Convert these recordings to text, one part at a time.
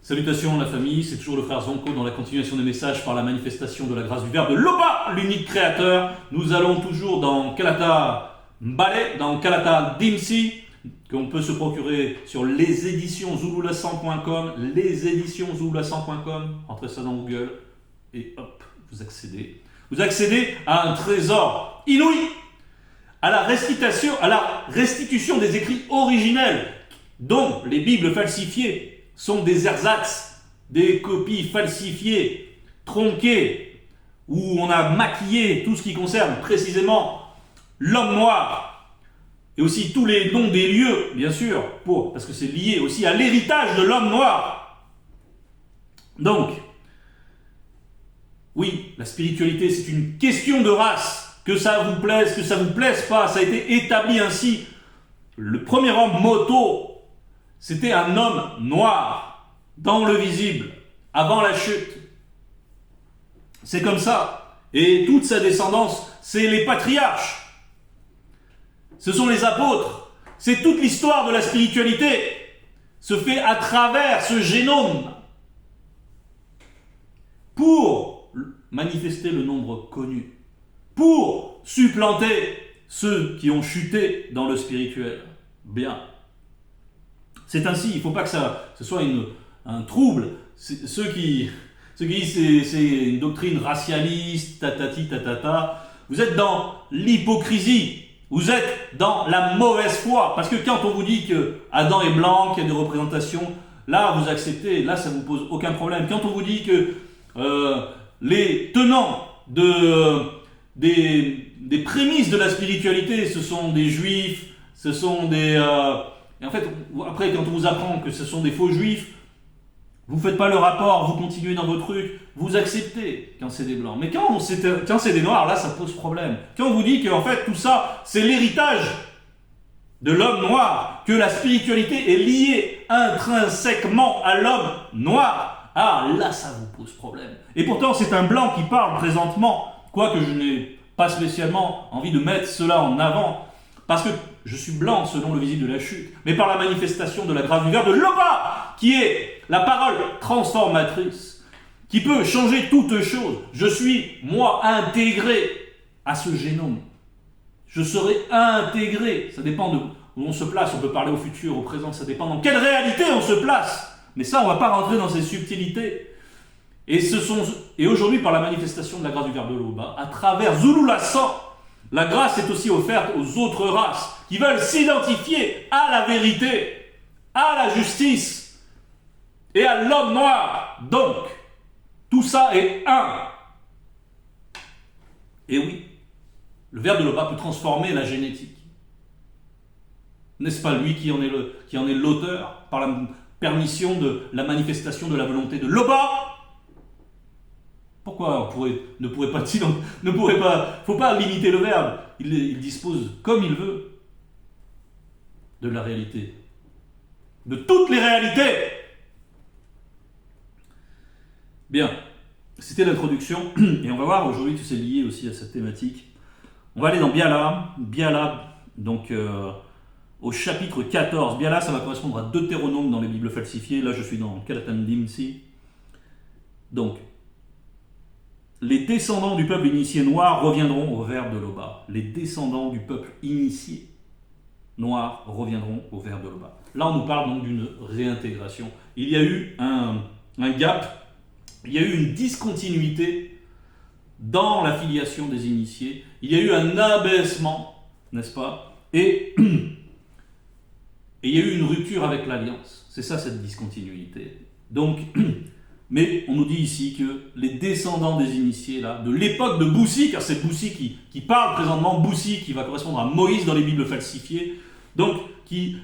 Salutations la famille, c'est toujours le frère Zonko dans la continuation des messages par la manifestation de la grâce du Verbe de Loba, l'unique créateur. Nous allons toujours dans Kalata Mbale, dans Kalata Dimsi, qu'on peut se procurer sur les éditions zouloulassan.com, les éditions zouloulassan.com, entrez ça dans Google et hop, vous accédez. Vous accédez à un trésor inouï, à la restitution des écrits originels, dont les Bibles falsifiées sont des ersatz, des copies falsifiées, tronquées, où on a maquillé tout ce qui concerne précisément l'homme noir, et aussi tous les noms des lieux, bien sûr, parce que c'est lié aussi à l'héritage de l'homme noir. Donc, oui, la spiritualité, c'est une question de race, que ça vous plaise, que ça vous plaise pas, ça a été établi ainsi. Le premier homme Moto, c'était un homme noir, dans le visible, avant la chute. C'est comme ça. Et toute sa descendance, c'est les patriarches. Ce sont les apôtres. C'est toute l'histoire de la spiritualité. Se fait à travers ce génome. Pour manifester le nombre connu. Pour supplanter ceux qui ont chuté dans le spirituel. Bien. C'est ainsi, il ne faut pas que ce soit un trouble. Ceux qui disent c'est une doctrine racialiste, tatati, tatata, vous êtes dans l'hypocrisie, vous êtes dans la mauvaise foi. Parce que quand on vous dit que Adam est blanc, qu'il y a des représentations, là vous acceptez, là ça ne vous pose aucun problème. Quand on vous dit que les tenants des prémices de la spiritualité, ce sont des juifs, ce sont des... Et en fait, après, quand on vous apprend que ce sont des faux juifs, vous ne faites pas le rapport, vous continuez dans vos trucs, vous acceptez quand c'est des blancs. Mais quand c'est des noirs, là, ça pose problème. Quand on vous dit que en fait, tout ça, c'est l'héritage de l'homme noir, que la spiritualité est liée intrinsèquement à l'homme noir, ah, là, ça vous pose problème. Et pourtant, c'est un blanc qui parle présentement, quoique je n'ai pas spécialement envie de mettre cela en avant, parce que je suis blanc selon le visible de la chute, mais par la manifestation de la grâce du Verbe de Loba, qui est la parole transformatrice, qui peut changer toute chose. Je suis, moi, intégré à ce génome. Je serai intégré. Ça dépend de où on se place. On peut parler au futur, au présent, ça dépend dans quelle réalité on se place. Mais ça, on ne va pas rentrer dans ces subtilités. Et aujourd'hui, par la manifestation de la grâce du Verbe de Loba, à travers Zouloulassan, la grâce est aussi offerte aux autres races qui veulent s'identifier à la vérité, à la justice et à l'homme noir. Donc, tout ça est un. Et oui, le Verbe de Loba peut transformer la génétique. N'est-ce pas lui qui en est l'auteur par la permission de la manifestation de la volonté de Loba? Pourquoi on ne pourrait pas, faut pas limiter le Verbe. Il dispose comme il veut de la réalité, de toutes les réalités. Bien, c'était l'introduction et on va voir aujourd'hui que c'est lié aussi à cette thématique. On va aller dans Biala, donc au chapitre 14. Biala, ça va correspondre à Deutéronome dans les Bibles falsifiées. Là, je suis dans Kalatan Dimsi. Donc, les descendants du peuple initié noir reviendront au Verbe de Loba. Les descendants du peuple initié noir reviendront au Verbe de Loba. Là, on nous parle donc d'une réintégration. Il y a eu un gap, il y a eu une discontinuité dans la filiation des initiés. Il y a eu un abaissement, n'est-ce pas? Et il y a eu une rupture avec l'alliance. C'est ça, cette discontinuité. Donc... Mais on nous dit ici que les descendants des initiés, là, de l'époque de Boussi, car c'est Boussi qui parle présentement, Boussi qui va correspondre à Moïse dans les Bibles falsifiées, donc qui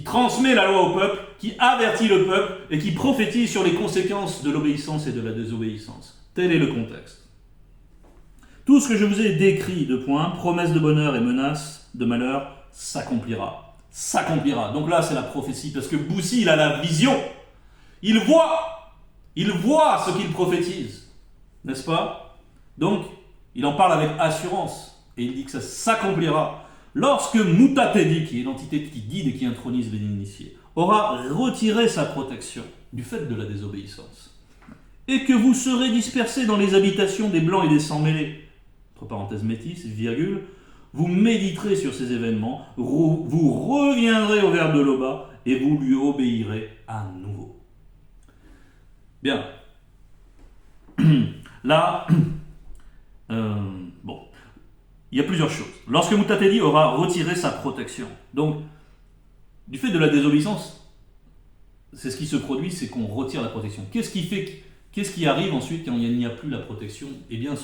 transmet la loi au peuple, qui avertit le peuple et qui prophétise sur les conséquences de l'obéissance et de la désobéissance. Tel est le contexte. Tout ce que je vous ai décrit, promesses de bonheur et menaces de malheur, s'accomplira. S'accomplira. Donc là, c'est la prophétie, parce que Boussi, il a la vision. Il voit ce qu'il prophétise, n'est-ce pas? Donc, il en parle avec assurance, et il dit que ça s'accomplira lorsque Moutatedi, qui est l'entité qui guide et qui intronise les initiés, aura retiré sa protection du fait de la désobéissance, et que vous serez dispersés dans les habitations des Blancs et des sans-mêlés, entre parenthèses métis, virgule, vous méditerez sur ces événements, vous reviendrez au ver de Loba, et vous lui obéirez à nouveau. Bien. Là, bon, il y a plusieurs choses. Lorsque Mutateli aura retiré sa protection, donc, du fait de la désobéissance, c'est ce qui se produit, c'est qu'on retire la protection. Qu'est-ce qui arrive ensuite quand il n'y a plus la protection? Eh bien,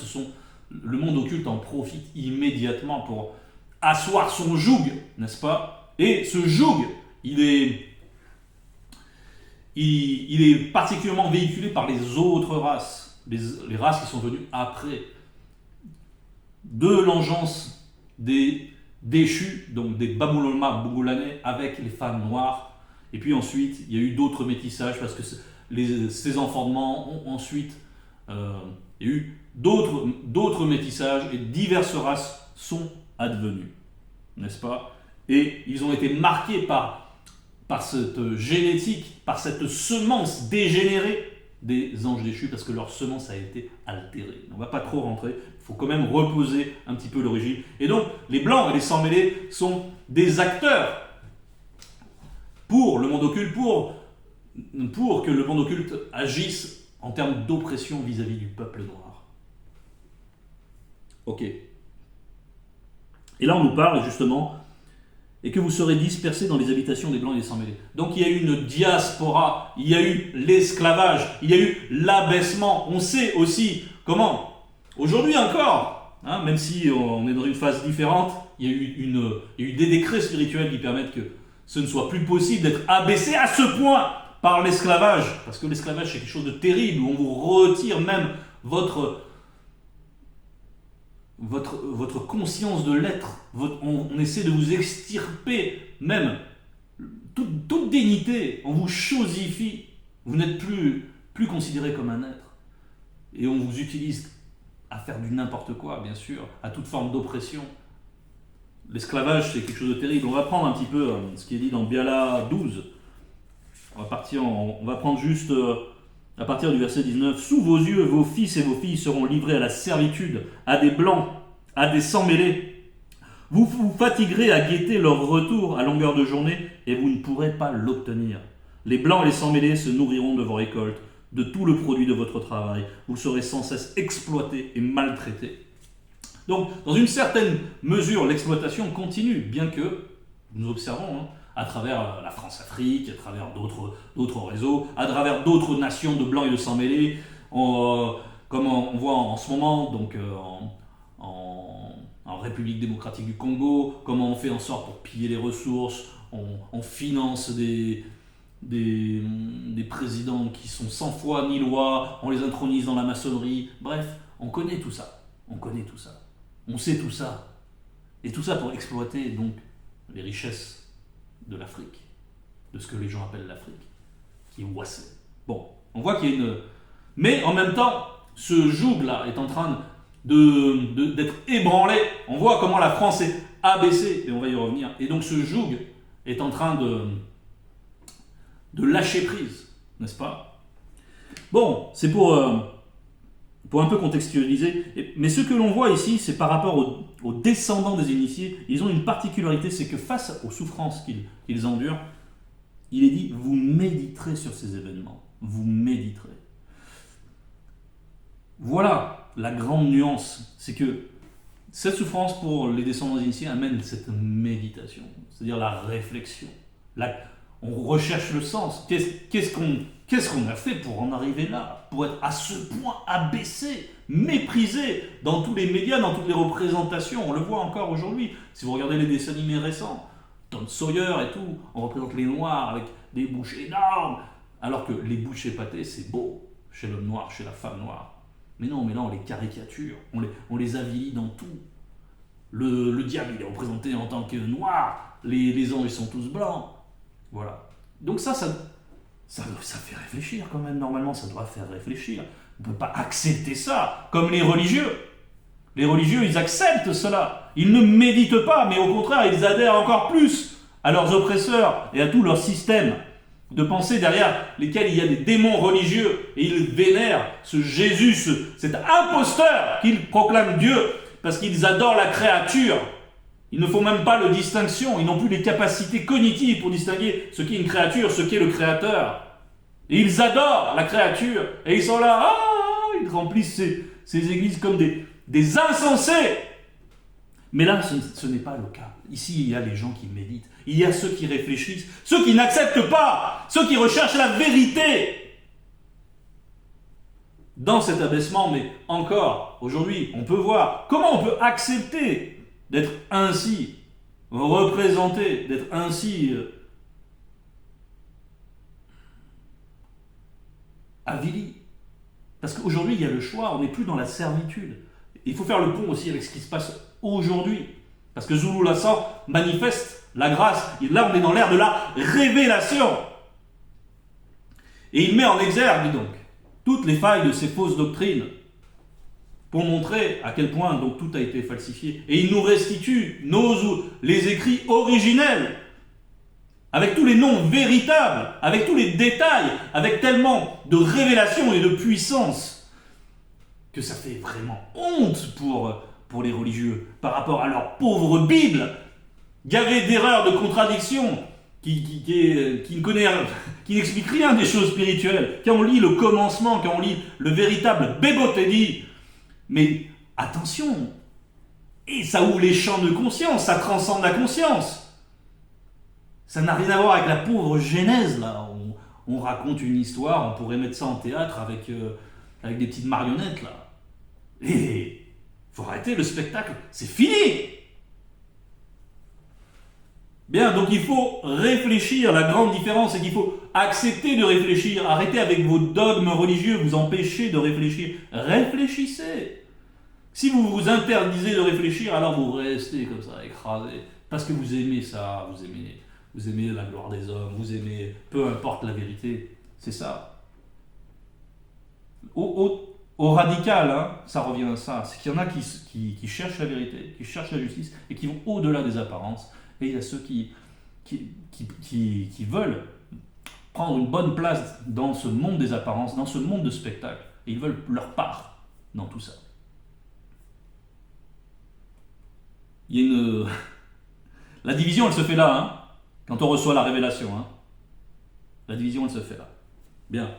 le monde occulte en profite immédiatement pour asseoir son joug, n'est-ce pas? Et ce joug, il est particulièrement véhiculé par les autres races, les races qui sont venues après, de l'engeance des déchus, donc des Bamulolma Bugulanais avec les femmes noires. Et puis ensuite, il y a eu d'autres métissages parce que ces enfants ont ensuite, il y a eu d'autres métissages et diverses races sont advenues, n'est-ce pas? Et ils ont été marqués par cette génétique, par cette semence dégénérée des anges déchus, parce que leur semence a été altérée. On ne va pas trop rentrer, il faut quand même reposer un petit peu l'origine. Et donc, les Blancs et les sans-mêlés sont des acteurs pour le monde occulte, pour que le monde occulte agisse en termes d'oppression vis-à-vis du peuple noir. Ok. Et là, on nous parle justement, et que vous serez dispersés dans les habitations des Blancs et des sans-mêlés. Donc il y a eu une diaspora, il y a eu l'esclavage, il y a eu l'abaissement. On sait aussi comment, aujourd'hui encore, même si on est dans une phase différente, il y a eu des décrets spirituels qui permettent que ce ne soit plus possible d'être abaissé à ce point par l'esclavage. Parce que l'esclavage, c'est quelque chose de terrible, où on vous retire même votre conscience de l'être, on essaie de vous extirper même toute dignité, on vous chosifie, vous n'êtes plus considéré comme un être. Et on vous utilise à faire du n'importe quoi, bien sûr, à toute forme d'oppression. L'esclavage, c'est quelque chose de terrible. On va prendre un petit peu ce qui est dit dans Biala 12. On va prendre juste à partir du verset 19, « Sous vos yeux, vos fils et vos filles seront livrés à la servitude, à des blancs, à des sans-mêlés. Vous vous fatiguerez à guetter leur retour à longueur de journée et vous ne pourrez pas l'obtenir. Les blancs et les sans-mêlés se nourriront de vos récoltes, de tout le produit de votre travail. Vous serez sans cesse exploités et maltraités. » Donc, dans une certaine mesure, l'exploitation continue, bien que nous observons, à travers la France-Afrique, à travers d'autres réseaux, à travers d'autres nations de blancs et de sans-mêlés, comme on voit en ce moment, donc en République démocratique du Congo, comment on fait en sorte pour piller les ressources, on finance des présidents qui sont sans foi ni loi, on les intronise dans la maçonnerie, bref, on connaît tout ça, on sait tout ça, et tout ça pour exploiter donc les richesses de l'Afrique, de ce que les gens appellent l'Afrique, qui est ouassé. Bon, on voit qu'il y a une... Mais en même temps, ce joug-là est en train d'être ébranlé. On voit comment la France est abaissée, et on va y revenir. Et donc ce joug est en train de lâcher prise, n'est-ce pas? Bon, c'est pour un peu contextualiser. Mais ce que l'on voit ici, c'est par rapport aux descendants des initiés, ils ont une particularité, c'est que face aux souffrances qu'ils endurent, il est dit, vous méditerez sur ces événements. Vous méditerez. Voilà la grande nuance, c'est que cette souffrance pour les descendants des initiés amène cette méditation, c'est-à-dire la réflexion. On recherche le sens. Qu'est-ce qu'on a fait pour en arriver là? Pour être à ce point abaissé, méprisé dans tous les médias, dans toutes les représentations. On le voit encore aujourd'hui. Si vous regardez les dessins animés récents, Tom Sawyer et tout, on représente les Noirs avec des bouches énormes. Alors que les bouches épatées, c'est beau chez l'homme noir, chez la femme noire. Mais non, on les caricature, on les avilit dans tout. Le diable, il est représenté en tant que noir. Les anges, ils sont tous blancs. Voilà. Donc ça fait réfléchir quand même, normalement, ça doit faire réfléchir. On ne peut pas accepter ça, comme les religieux. Les religieux, ils acceptent cela. Ils ne méditent pas, mais au contraire, ils adhèrent encore plus à leurs oppresseurs et à tout leur système de pensées derrière lesquelles il y a des démons religieux et ils vénèrent ce Jésus, cet imposteur qu'ils proclament Dieu parce qu'ils adorent la créature. Ils ne font même pas de distinction, ils n'ont plus les capacités cognitives pour distinguer ce qu'est une créature, ce qu'est le créateur. Et ils adorent la créature et ils sont là, ils remplissent ces églises comme des insensés. Mais là, ce n'est pas le cas. Ici, il y a les gens qui méditent. Il y a ceux qui réfléchissent, ceux qui n'acceptent pas, ceux qui recherchent la vérité. Dans cet abaissement, mais encore, aujourd'hui, on peut voir comment on peut accepter d'être ainsi représenté, d'être ainsi avili. Parce qu'aujourd'hui, il y a le choix, on n'est plus dans la servitude. Il faut faire le pont aussi avec ce qui se passe aujourd'hui. Parce que Zulu Lassa manifeste la grâce. Et là, on est dans l'ère de la révélation. Et il met en exergue donc toutes les failles de ces fausses doctrines pour montrer à quel point donc tout a été falsifié. Et il nous restitue les écrits originels, avec tous les noms véritables, avec tous les détails, avec tellement de révélations et de puissance, que ça fait vraiment honte pour les religieux, par rapport à leur pauvre Bible, gavée d'erreurs, de contradictions, qui n'explique rien des choses spirituelles. Quand on lit le commencement, quand on lit le véritable Bébothédi, mais attention, et ça ouvre les champs de conscience, ça transcende la conscience. Ça n'a rien à voir avec la pauvre Genèse, là. On raconte une histoire, on pourrait mettre ça en théâtre avec des petites marionnettes, là. Et il faut arrêter le spectacle, c'est fini. Bien, donc il faut réfléchir. La grande différence, c'est qu'il faut accepter de réfléchir. Arrêtez avec vos dogmes religieux, vous empêchez de réfléchir. Réfléchissez. Si vous vous interdisez de réfléchir, alors vous restez comme ça, écrasé. Parce que vous aimez ça, vous aimez la gloire des hommes, vous aimez, peu importe la vérité. C'est ça. Au radical, hein, ça revient à ça. C'est qu'il y en a qui cherchent la vérité, qui cherchent la justice et qui vont au-delà des apparences. Et il y a ceux qui veulent prendre une bonne place dans ce monde des apparences, dans ce monde de spectacle. Et ils veulent leur part dans tout ça. Il y a La division, elle se fait là, hein, quand on reçoit la révélation. Hein. La division, elle se fait là. Bien.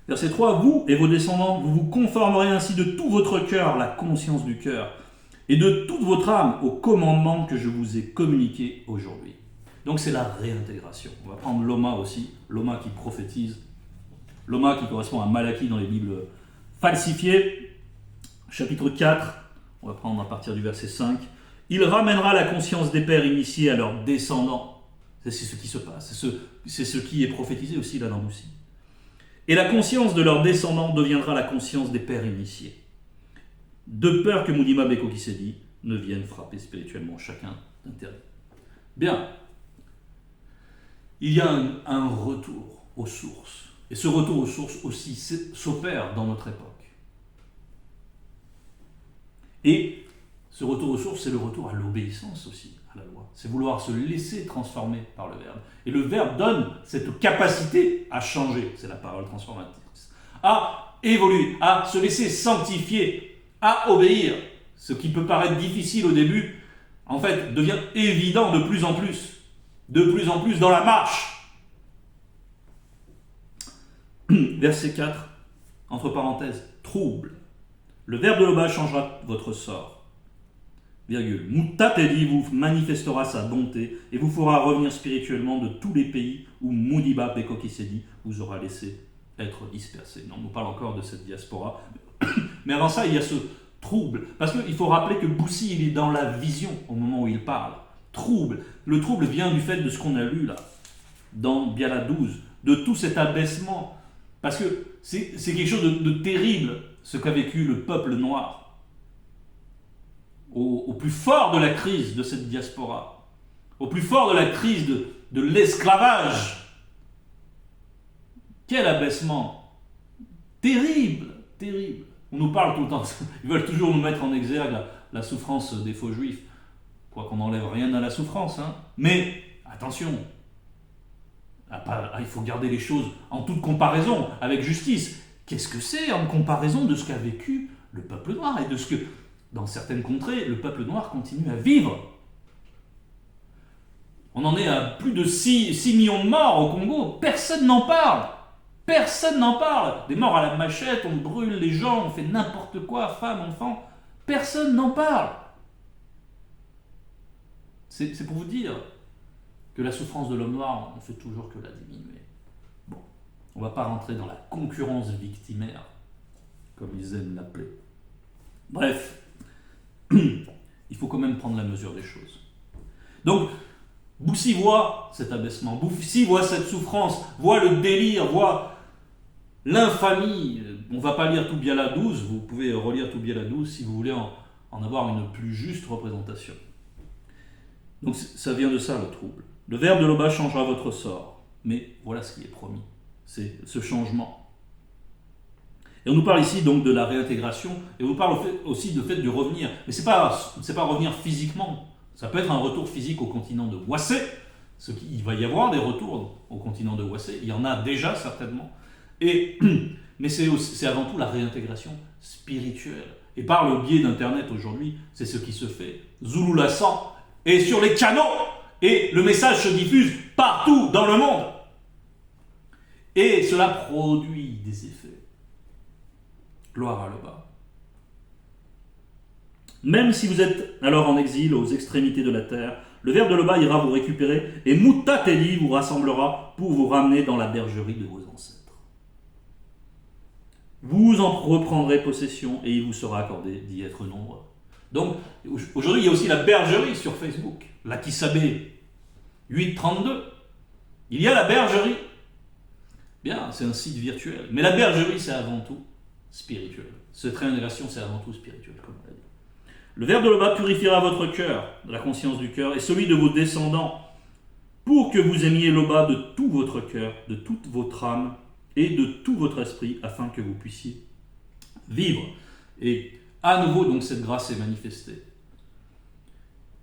Verset 3, vous et vos descendants, vous vous conformerez ainsi de tout votre cœur, la conscience du cœur, et de toute votre âme au commandement que je vous ai communiqué aujourd'hui. Donc c'est la réintégration. On va prendre Loma aussi, Loma qui prophétise, Loma qui correspond à Malachie dans les Bibles falsifiées. Chapitre 4, on va prendre à partir du verset 5. Il ramènera la conscience des pères initiés à leurs descendants. C'est ce qui se passe, c'est ce qui est prophétisé aussi là dans Moussi. Et la conscience de leurs descendants deviendra la conscience des pères initiés. De peur que Moudima Beko Kisedi ne vienne frapper spirituellement chacun d'intérêt. Bien. Il y a un retour aux sources. Et ce retour aux sources aussi s'opère dans notre époque. Et ce retour aux sources, c'est le retour à l'obéissance aussi, à la loi. C'est vouloir se laisser transformer par le Verbe. Et le Verbe donne cette capacité à changer, c'est la parole transformatrice, à évoluer, à se laisser sanctifier, à obéir. Ce qui peut paraître difficile au début, en fait, devient évident de plus en plus dans la marche. Verset 4, entre parenthèses, trouble. Le Verbe de Loba changera votre sort. Virgule. Moutateli vous manifestera sa bonté et vous fera revenir spirituellement de tous les pays où Moudiba Beko Kisedi vous aura laissé être dispersé. On nous parle encore de cette diaspora. Mais avant ça, il y a ce trouble. Parce qu'il faut rappeler que Boussi, il est dans la vision au moment où il parle. Trouble. Le trouble vient du fait de ce qu'on a lu là, dans Biala 12, de tout cet abaissement. Parce que c'est quelque chose de terrible, ce qu'a vécu le peuple noir. Au plus fort de la crise de cette diaspora, au plus fort de la crise de l'esclavage. Quel abaissement! Terrible, terrible. On nous parle tout le temps, ils veulent toujours nous mettre en exergue la souffrance des faux juifs. Quoi qu'on n'enlève rien à la souffrance, hein. Mais, attention, Il faut garder les choses en toute comparaison, avec justice. Qu'est-ce que c'est en comparaison de ce qu'a vécu le peuple noir et de ce que, dans certaines contrées, le peuple noir continue à vivre? On en est à plus de 6 millions de morts au Congo. Personne n'en parle. Personne n'en parle. Des morts à la machette, on brûle les gens, on fait n'importe quoi, femmes, enfants. Personne n'en parle. C'est pour vous dire que la souffrance de l'homme noir, on ne fait toujours que la diminuer. Bon, on ne va pas rentrer dans la concurrence victimaire, comme ils aiment l'appeler. Bref, il faut quand même prendre la mesure des choses. Donc, Boussi voit cet abaissement, Boussi voit cette souffrance, voit le délire, voit l'infamie. On ne va pas lire Toubiala 12, vous pouvez relire Toubiala 12 si vous voulez en avoir une plus juste représentation. Donc ça vient de ça le trouble. Le verbe de Loba changera votre sort, mais voilà ce qui est promis, c'est ce changement. Et on nous parle ici donc de la réintégration, et on nous parle aussi du fait de revenir. Mais c'est pas revenir physiquement. Ça peut être un retour physique au continent de Wassé. Il va y avoir des retours au continent de Wassé. Il y en a déjà certainement. Mais c'est avant tout la réintégration spirituelle. Et par le biais d'Internet aujourd'hui, c'est ce qui se fait. Zouloulasan est sur les canaux et le message se diffuse partout dans le monde. Et cela produit des effets. Gloire à Loba. Même si vous êtes alors en exil aux extrémités de la terre, le verbe de Loba ira vous récupérer et Moutateli vous rassemblera pour vous ramener dans la bergerie de vos ancêtres. Vous en reprendrez possession et il vous sera accordé d'y être nombreux. Donc, aujourd'hui, il y a aussi la bergerie sur Facebook, la Kisabé 832. Il y a la bergerie. Bien, c'est un site virtuel. Mais la bergerie, c'est avant tout spirituel. Cette réintégration, c'est avant tout spirituel, comme on l'a dit. Le verbe de Loba purifiera votre cœur, de la conscience du cœur, et celui de vos descendants, pour que vous aimiez Loba de tout votre cœur, de toute votre âme et de tout votre esprit, afin que vous puissiez vivre. Et à nouveau, donc, cette grâce est manifestée.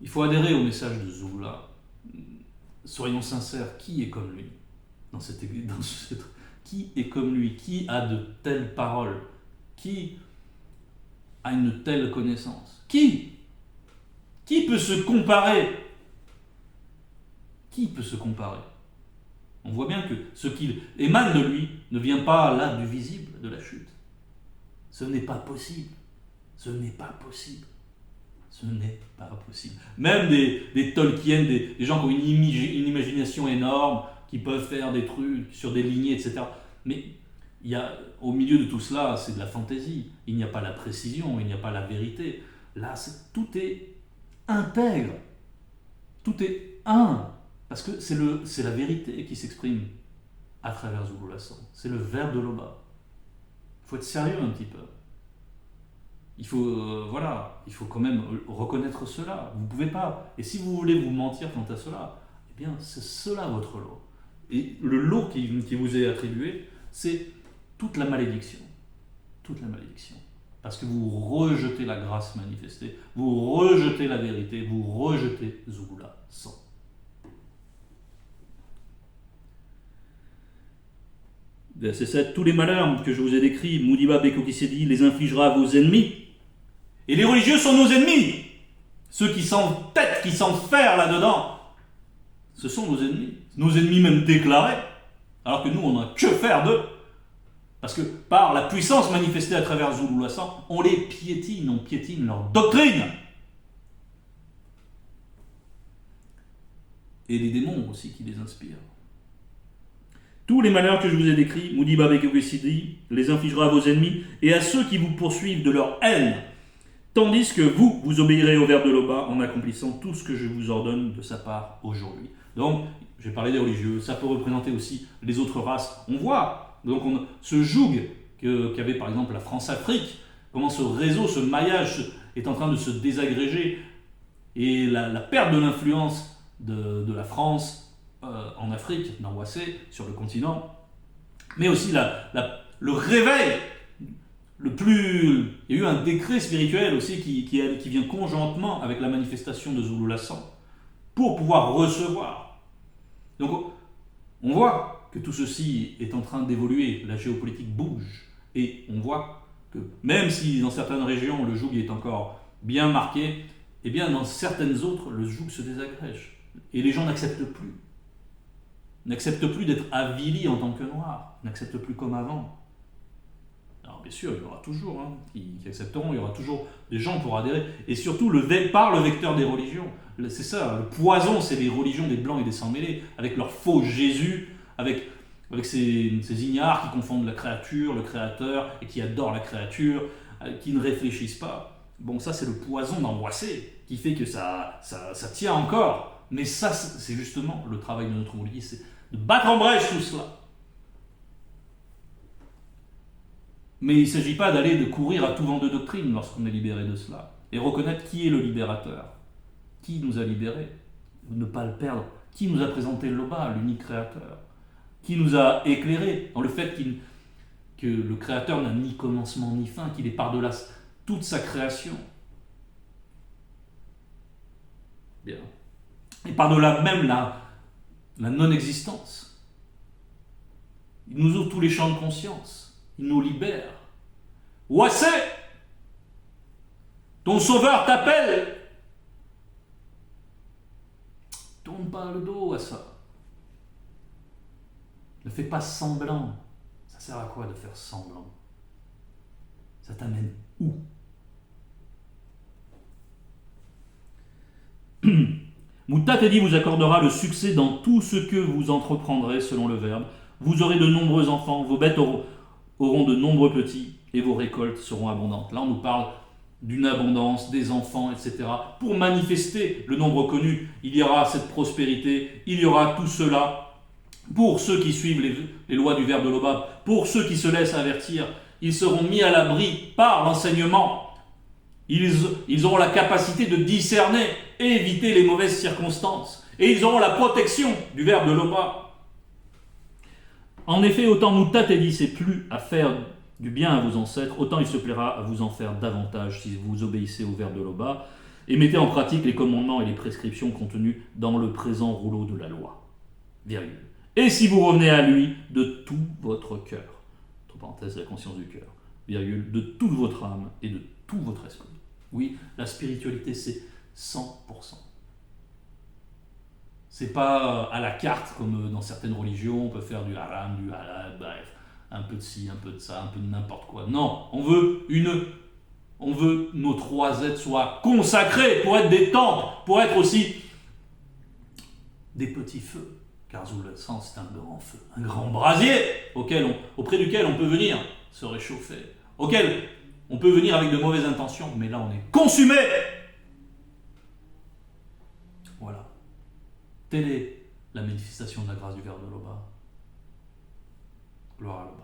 Il faut adhérer au message de Zoula. Soyons sincères, qui est comme lui qui est comme lui? Qui a de telles paroles? Qui a une telle connaissance? Qui peut se comparer? Qui peut se comparer? On voit bien que ce qui émane de lui ne vient pas là du visible de la chute. Ce n'est pas possible. Ce n'est pas possible. Ce n'est pas possible. Même des Tolkien, des gens qui ont une imagination énorme, qui peuvent faire des trucs sur des lignées, etc. Mais il y a, au milieu de tout cela, c'est de la fantaisie. Il n'y a pas la précision, il n'y a pas la vérité. Là, tout est intègre. Tout est un. Parce que c'est la vérité qui s'exprime à travers Zouloulasan. C'est le verbe de Loba. Il faut être sérieux un petit peu. Il faut quand même reconnaître cela. Vous ne pouvez pas. Et si vous voulez vous mentir quant à cela, eh bien, c'est cela votre lot. Et le lot qui vous est attribué, c'est toute la malédiction. Toute la malédiction. Parce que vous rejetez la grâce manifestée, vous rejetez la vérité, vous rejetez Zouloulasan. Verset 7. Tous les malheurs que je vous ai décrits, Moudiba Bekokisedi les infligera à vos ennemis. Et les religieux sont nos ennemis. Ceux qui s'entêtent, qui s'enferment là-dedans, ce sont nos ennemis. Nos ennemis même déclarés. Alors que nous, on n'a que faire d'eux. Parce que par la puissance manifestée à travers Zouloulasan, on les piétine, on piétine leur doctrine. Et les démons aussi qui les inspirent. Tous les malheurs que je vous ai décrits, Moudiba Bekokisidi les infligera à vos ennemis et à ceux qui vous poursuivent de leur haine. Tandis que vous obéirez au verbe de Loba en accomplissant tout ce que je vous ordonne de sa part aujourd'hui. Donc, j'ai parlé des religieux, ça peut représenter aussi les autres races. On voit, donc ce joug qu'avait par exemple la France-Afrique, comment ce réseau, ce maillage est en train de se désagréger, et la perte de l'influence de la France en Afrique, dans Wassé, sur le continent, mais aussi le réveil. Il y a eu un décret spirituel aussi qui vient conjointement avec la manifestation de Zouloulasan pour pouvoir recevoir. Donc, On voit que tout ceci est en train d'évoluer, la géopolitique bouge, et on voit que même si dans certaines régions le joug est encore bien marqué, eh bien dans certaines autres le joug se désagrège. Et les gens n'acceptent plus d'être avilis en tant que noirs, n'acceptent plus comme avant. Alors bien sûr, il y aura toujours qui accepteront, il y aura toujours des gens pour adhérer, et surtout par le vecteur des religions. C'est ça, le poison, c'est les religions des blancs et des sans-mêlés, avec leur faux Jésus, avec ces ignares qui confondent la créature, le créateur, et qui adorent la créature, qui ne réfléchissent pas. Bon, ça c'est le poison d'embrasser, qui fait que ça tient encore. Mais ça, c'est justement le travail de notre Moulay, c'est de battre en brèche tout cela. Mais il ne s'agit pas de courir à tout vent de doctrine lorsqu'on est libéré de cela. Et reconnaître qui est le libérateur. Qui nous a libérés. Ne pas le perdre. Qui nous a présenté Loba, l'unique créateur. Qui nous a éclairés dans le fait que le créateur n'a ni commencement ni fin, qu'il est par-delà toute sa création. Bien. Et par-delà même la non-existence. Il nous ouvre tous les champs de conscience. Il nous libère. Ouassé, ton sauveur t'appelle. Tourne pas le dos à ça. Ne fais pas semblant. Ça sert à quoi de faire semblant? Ça t'amène où? Moutat dit vous accordera le succès dans tout ce que vous entreprendrez selon le verbe. Vous aurez de nombreux enfants, vos bêtes auront de nombreux petits et vos récoltes seront abondantes. Là, on nous parle d'une abondance, des enfants, etc. Pour manifester le nombre connu, il y aura cette prospérité, il y aura tout cela. Pour ceux qui suivent les lois du verbe de l'Obab, pour ceux qui se laissent avertir, ils seront mis à l'abri par l'enseignement. Ils auront la capacité de discerner et éviter les mauvaises circonstances. Et ils auront la protection du verbe de l'Obab. En effet, autant Moutat dit c'est plus à faire du bien à vos ancêtres, autant il se plaira à vous en faire davantage si vous obéissez au verbe de l'Oba et mettez en pratique les commandements et les prescriptions contenus dans le présent rouleau de la loi. Virgule. Et si vous revenez à lui de tout votre cœur, entre parenthèses la conscience du cœur, virgule, de toute votre âme et de tout votre esprit. Oui, la spiritualité c'est 100%. C'est pas à la carte comme dans certaines religions, on peut faire du haram, du halal, bref, un peu de ci, un peu de ça, un peu de n'importe quoi. Non, on veut nos 3 êtres soient consacrés pour être des temples, pour être aussi des petits feux. Car Zul c'est un grand feu, un grand brasier auprès duquel on peut venir se réchauffer, auquel on peut venir avec de mauvaises intentions, mais là on est consumé. Voilà. Telle est la manifestation de la grâce du verbe de l'Oba. Gloire à l'Oba.